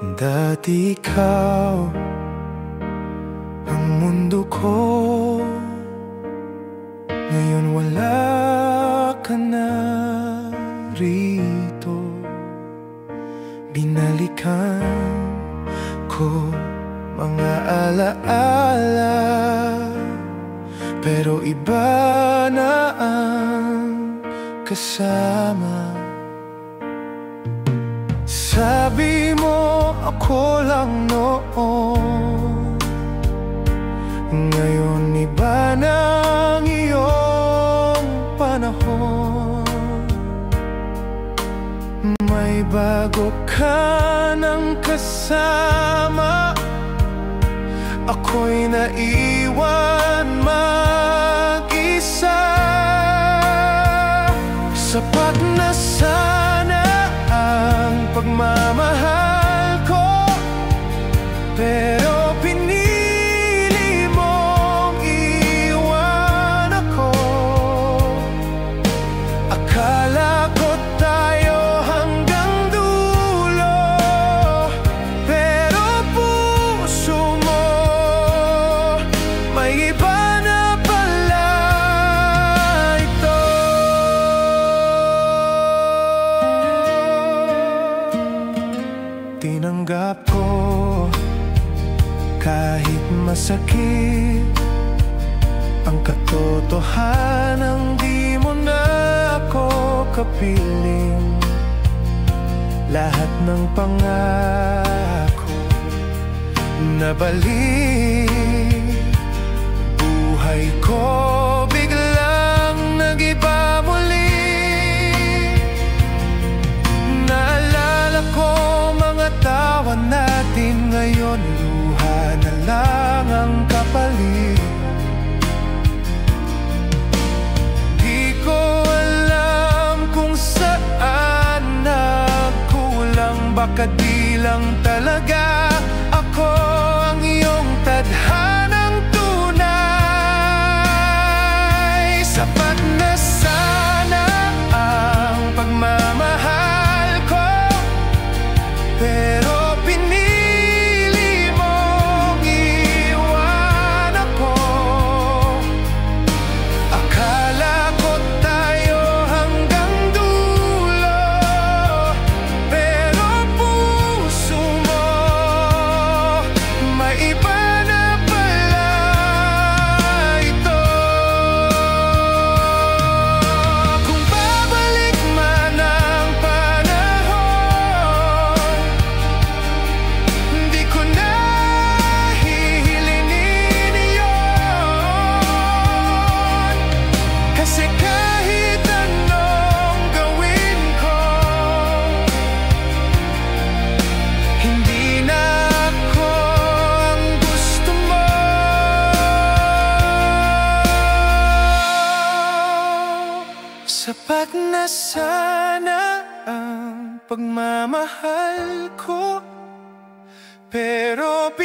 Dati ikaw ang mundo ko, ngayon wala ka na rito. Binalikan ko mga alaala, pero iba na ang kasama. Sabi mo ako lang noon, ngayon iba na ang iyong panahon. May bago ka ng kasama, ako'y naiwan mag-isa. Sapat na sana ang pagmamahal ko, pero pinili mong iwan ako. Akala ko tayo hanggang dulo, pero puso mo may iba na pala ito. Tinanggap ko kahit masakit ang katotohanan, di mo na ako kapiling. Lahat ng pangako nabalik, buhay ko biglang nag-iba muli. Naalala ko mga tawa natin, ngayon luha na lang ang kapalit. Di ko alam kung saan nagkulang, baka di lang talaga ako ang iyong tadhanang tunay. Sapat na sana ang pagmamahal ko, pero pinili mong iwan ako. Akala ko tayo hanggang dulo, pero puso mo may iba na pala ito. Kung babalik man ang panahon, di ko na hihilingin iyon. Kasi kahit anong gawin ko, hindi na ako ang gusto mo. Sapat na sana ang pagmamahal ko, pero